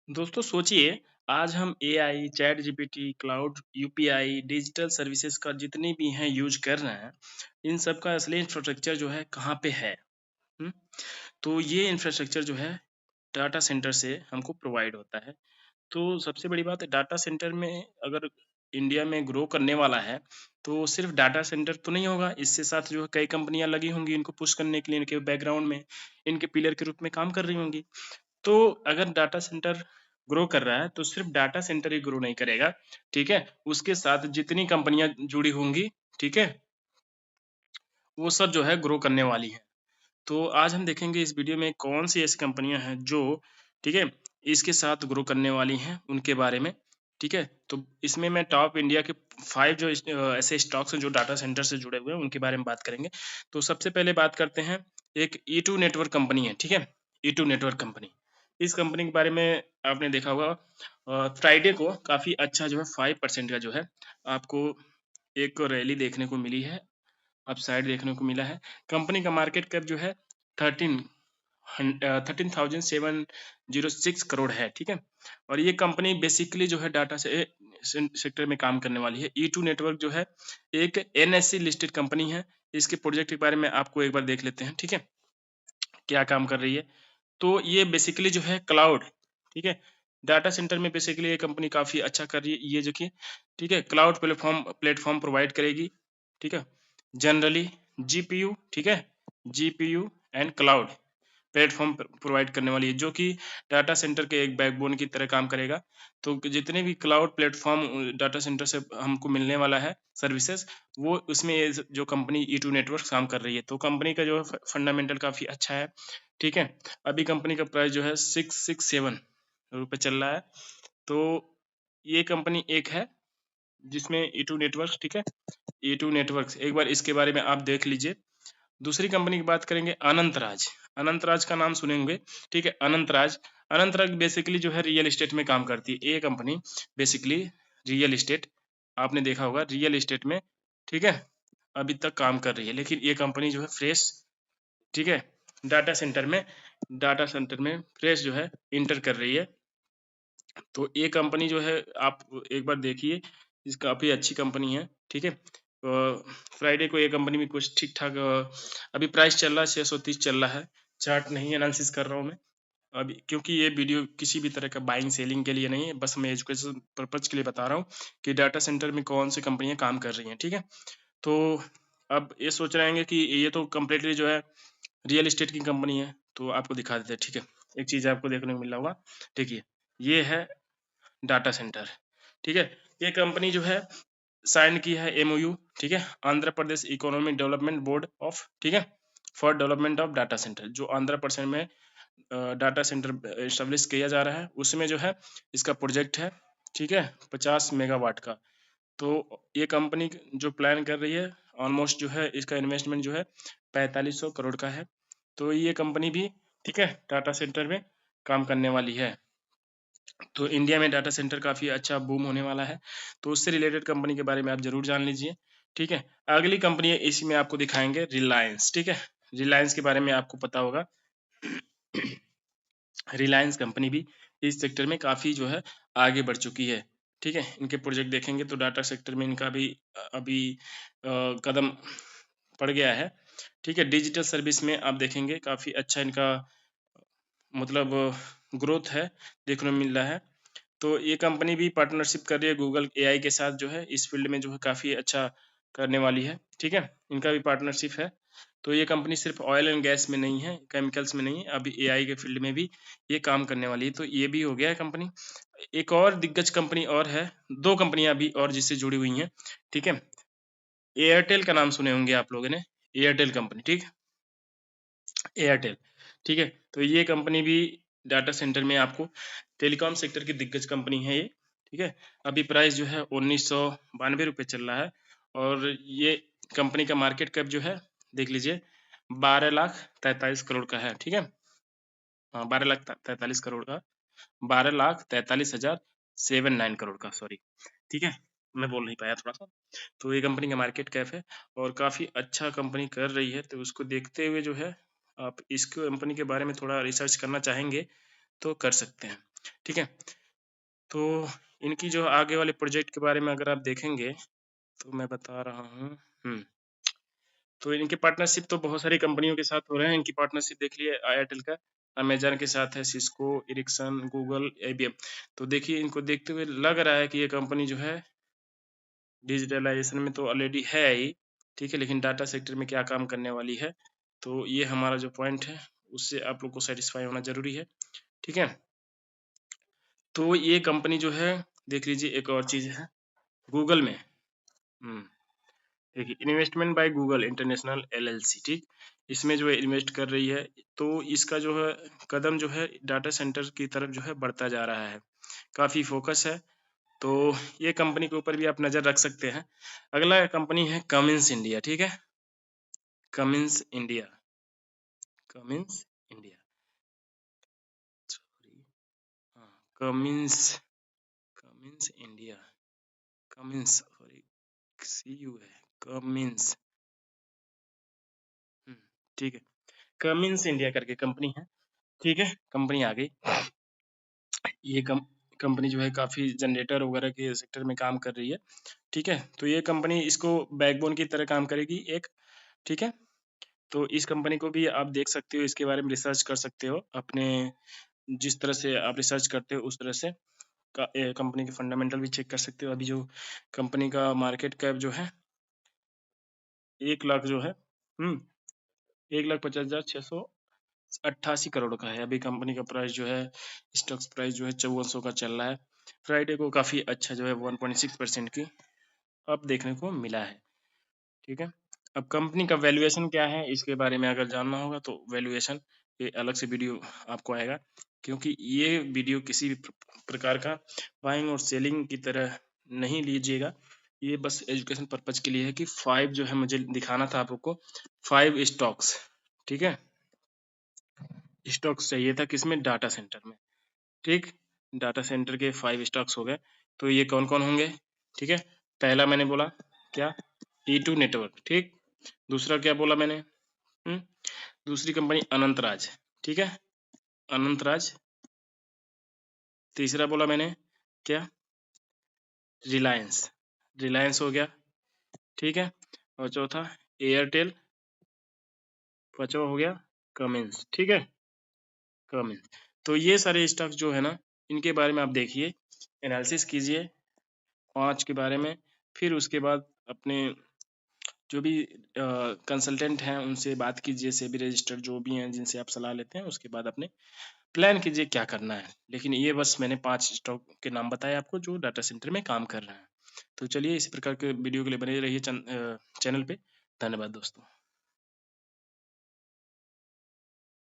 दोस्तों सोचिए, आज हम AI, chat GPT, cloud, UPI, digital services का जितनी भी हैं यूज़ कर रहे हैं, इन सब का असली इंफ्रास्ट्रक्चर जो है कहाँ पे है? हुँ? तो ये इंफ्रास्ट्रक्चर जो है डाटा सेंटर से हमको प्रोवाइड होता है। तो सबसे बड़ी बात है डाटा सेंटर में अगर इंडिया में ग्रो करने वाला है, तो सिर्फ़ डाटा सेंटर तो नहीं होगा, इससे साथ जो है कई कंपनियाँ लगी होंगी इनको पुश करने के लिए, इनके बैकग्राउंड में, इनके पिलर के रूप में काम कर रही होंगी। तो अगर डाटा सेंटर ग्रो कर रहा है, तो सिर्फ़ डाटा सेंटर ही ग्रो नहीं करेगा, ठीक है? उसके साथ जितनी कंपनियाँ जुड़ी होंगी, ठीक है? वो सब जो है ग्रो करने वाली हैं। तो आज हम देखेंगे इस वीडियो में कौन-सी ऐसी कंपनियाँ हैं जो, ठीक है, इसके साथ ग्रो करने वाली हैं, उनके बारे में, ठीक है? तो इसमें मैं टॉप इंडिया के 5 जो ऐसे स्टॉक्स हैं जो डाटा सेंटर से जुड़े हुए हैं, उनके बारे में बात करेंगे। तो सबसे पहले बात करते हैं, एक ई टू नेटवर्क कंपनी है, ठीक है? ई टू नेटवर्क कंपनी। इस कंपनी के बारे में आपने देखा होगा फ्राइडे को काफ़ी अच्छा जो है 5% का जो है आपको एक रैली देखने को मिली है, अपसाइड देखने को मिला है। कंपनी का मार्केट कैप जो है 13,706 करोड़ है, ठीक है? और ये कंपनी बेसिकली जो है डाटा से सेक्टर में काम करने वाली है। ई टू नेटवर्क जो है एक एनएससी लिस्टेड कंपनी है। इसके प्रोजेक्ट के बारे में आपको एक बार देख लेते हैं, ठीक है? क्या काम कर रही है? तो ये बेसिकली जो है क्लाउड, ठीक है? डाटा सेंटर में बेसिकली ये कंपनी काफ़ी अच्छा कर रही है। ये देखिए, ठीक है? क्लाउड प्लेटफ़ॉर्म प्लेटफ़ॉर्म प्रोवाइड करेगी, ठीक है? जनरली जीपीयू, ठीक है? GPU and cloud platform provide करने वाली है, जो कि डाटा सेंटर के एक बैकबोन की तरह काम करेगा। तो जितने भी क्लाउड प्लेटफ़ॉर्म डाटा सेंटर से हमको मिलने वाला है सर्विसेज़, वो उसमें ये जो कंपनी ई टू नेटवर्क्स काम कर रही है। तो कंपनी का जो है फंडामेंटल काफ़ी अच्छा है, ठीक है? अभी कंपनी का प्राइस जो है ₹667 चल रहा है। तो ये कंपनी एक है जिसमें ई टू नेटवर्क्स, ठीक है? ई टू नेटवर्क्स एक बार इसके बारे में आप देख लीजिए। दूसरी कंपनी की बात करेंगे अनंतराज। अनंतराज का नाम सुने होंगे, ठीक है? अनंतराज। अनंतराज बेसिकली जो है रियल एस्टेट में काम करती है। ये कंपनी बेसिकली रियल एस्टेट आपने देखा होगा रियल एस्टेट में, ठीक है? अभी तक काम कर रही है। लेकिन ये कंपनी जो है फ्रेश, ठीक है? डाटा सेंटर में फ्रेश जो है एंटर कर रही है। तो ये कंपनी जो है आप एक बार देखिए, इस काफ़ी अच्छी कंपनी है, ठीक है? फ्राइडे को ये कंपनी में कुछ ठीक-ठाक अभी प्राइस चल रहा है 630 चल रहा है। चार्ट नहीं एनालिसिस कर रहा हूँ मैं अभी, क्योंकि ये वीडियो किसी भी तरह का बाइंग सेलिंग के लिए नहीं है, बस मैं एजुकेशन पर्पज़ के लिए बता रहा हूँ कि डाटा सेंटर में कौन-सी कंपनियाँ काम कर रही हैं, ठीक है? तो अब ये सोच रहे होंगे कि ये तो कंप्लीटली जो है रियल एस्टेट की कंपनी है, तो आपको दिखा देते हैं, ठीक है? एक चीज़ आपको देखने को मिल रहा होगा, देखिए, ये है डाटा सेंटर, ठीक है? ये कंपनी जो है साइन की है एमओयू, ठीक है? Andhra Pradesh economic development board of, ठीक है? For development of data centre, जो आंध्र प्रदेश में डाटा सेंटर एस्टेब्लिश किया जा रहा है, उसमें जो है इसका प्रोजेक्ट है, ठीक है? 50 मेगावाट का। तो ये कंपनी जो प्लान कर रही है, ऑलमोस्ट जो है इसका इन्वेस्टमेंट जो है 4500 करोड़ का है। तो ये कंपनी भी, ठीक है, डाटा सेंटर में काम करने वाली है। तो इंडिया में डाटा सेंटर काफ़ी अच्छा बूम होने वाला है, तो उससे रिलेटेड कंपनी के बारे में आप ज़रूर जान लीजिए, ठीक है? अगली कंपनी है, इसी में आपको दिखाएँगे रिलायंस, ठीक है? रिलायंस के बारे में आपको पता होगा। रिलायंस कंपनी भी इस सेक्टर में काफ़ी जो है आगे बढ़ चुकी है, ठीक है? इनके प्रोजेक्ट देखेंगे तो डाटा सेक्टर में इनका भी अभी कदम पड़ गया है, ठीक है? डिजिटल सर्विस में आप देखेंगे काफ़ी अच्छा इनका मतलब ग्रोथ है, देखने को मिल रहा है। तो ये कंपनी भी पार्टनरशिप कर रही है गूगल एआई के साथ, जो है इस फील्ड में जो है काफ़ी अच्छा करने वाली है, ठीक है? इनका भी पार्टनरशिप है। तो ये कंपनी सिर्फ़ ऑयल एंड गैस में नहीं है, केमिकल्स में नहीं है, अभी एआई के फील्ड में भी ये काम करने वाली है, तो ये भी हो गया है कंपनी। एक और दिग्गज कंपनी और है, 2 कंपनियाँ अभी और जिससे जुड़ी हुई हैं, ठीक है? एयरटेल का नाम सुने होंगे आप लोगों ने, एयरटेल कंपनी, ठीक है? एयरटेल, ठीक है? तो ये कंपनी भी डाटा सेंटर में आपको टेलीकॉम सेक्टर की दिग्गज कंपनी है ये, ठीक है? अभी प्राइस जो है ₹1992 चल रहा है और ये कंपनी का मार्केट कैप जो है, देख लीजिए, 12,43 करोड़ का है, ठीक है? हाँ, 12,43 करोड़ का, 12,43,709 करोड़ का, सॉरी, ठीक है? मैं बोल नहीं पाया थोड़ा-सा। तो ये कंपनी का मार्केट कैप है और काफ़ी अच्छा कंपनी कर रही है, तो उसको देखते हुए जो है, आप इस कंपनी के बारे में थोड़ा रिसर्च करना चाहेंगे, तो कर सकते हैं। ठीक है? तो इनकी जो आगे वाले प्रोजेक्ट के बारे में अगर आप देखेंगे, तो मैं बता रहा हूँ। तो इनके पार्टनरशिप तो बहुत सारी कंपनियों के साथ हो रहे हैं। इनकी पार्टनरशिप देख लिए एयरटेल का, अमेज़न के साथ है, सिस्को, एरिक्सन, गूगल, आईबीएम। तो देखिए इनको देखते हुए लग रहा है कि ये कंपनी जो है डिजिटलाइज़ेशन में तो ऑलरेडी है ही, ठीक है? लेकिन डाटा सेक्टर में क्या काम करने वाली है, तो ये हमारा जो पॉइंट है, उससे आप लोग को सैटिस्फाई होना ज़रूरी है, ठीक है? तो ये कंपनी जो है, देख लीजिए एक और चीज़ है, गूगल में हुँ, देखिए investment by Google international LLC, ठीक? इसमें जो है इन्वेस्ट कर रही है, तो इसका जो है कदम जो है डाटा सेंटर की तरफ जो है बढ़ता जा रहा है, काफ़ी फ़ोकस है। तो ये कंपनी के ऊपर भी आप नज़र रख सकते हैं। अगला कंपनी है कमिंस इंडिया, ठीक है? Cummins India, Cummins India, sorry, हाँ, Cummins, Cummins India, Cummins sorry, सीयू है, कमिंस, हुँ, ठीक है। कमिंस इंडिया करके कंपनी है, ठीक है? कंपनी आ गई। ये कंपनी जो है काफ़ी जनरेटर वगैरह के सेक्टर में काम कर रही है, ठीक है? तो ये कंपनी इसको बैकबोन की तरह काम करेगी एक, ठीक है? तो इस कंपनी को भी आप देख सकते हो, इसके बारे में रिसर्च कर सकते हो, अपने जिस तरह से आप रिसर्च करते हो उस तरह से कंपनी के फंडामेंटल भी चेक कर सकते हो। अभी जो कंपनी का मार्केट कैप जो है 1 लाख जो है 1,50,688 करोड़ का है। अभी कंपनी का प्राइस जो है, स्टॉक्स प्राइस जो है 5400 का चल रहा है। फ्राइडे को काफ़ी अच्छा जो है 1.6% की अप देखने को मिला है, ठीक है? अब कंपनी का वैल्यूएशन क्या है, इसके बारे में अगर जानना होगा तो वैल्यूएशन ये अलग से वीडियो आपको आएगा, क्योंकि ये वीडियो किसी भी प्रकार का बाइंग और सेलिंग की तरह नहीं लीजिएगा। ये बस एजुकेशन पर्पज़ के लिए है कि 5 जो है मुझे दिखाना था आप लोग को, 5 स्टॉक्स, ठीक है? स्टॉक्स चाहिए था किसमें? डाटा सेंटर में, ठीक? डाटा सेंटर के 5 स्टॉक्स हो गए, तो ये कौन-कौन होंगे, ठीक है? पहला मैंने बोला क्या? E2 नेटवर्क, ठीक? दूसरा क्या बोला मैंने? हुँ? दूसरी कंपनी अनंतराज, ठीक है? अनंतराज, तीसरा बोला मैंने क्या? रिलायंस, रिलायंस हो गया, ठीक है? और चौथा एयरटेल, पाँचवा हो गया कमिंस, ठीक है? कमिंस। तो ये सारे स्टॉक्स जो है ना, इनके बारे में आप देखिए, एनालिसिस कीजिए 5 के बारे में, फिर उसके बाद अपने जो भी कंसल्टेंट हैं उनसे बात कीजिए, सेबी रजिस्टर्ड जो भी हैं जिनसे आप सलाह लेते हैं, उसके बाद अपने प्लान कीजिए क्या करना है। लेकिन ये बस मैंने 5 स्टॉक के नाम बताए आपको जो डाटा सेंटर में काम कर रहे हैं। तो चलिए इसी प्रकार के वीडियो के लिए बने रहिए चैनल पे। धन्यवाद दोस्तों।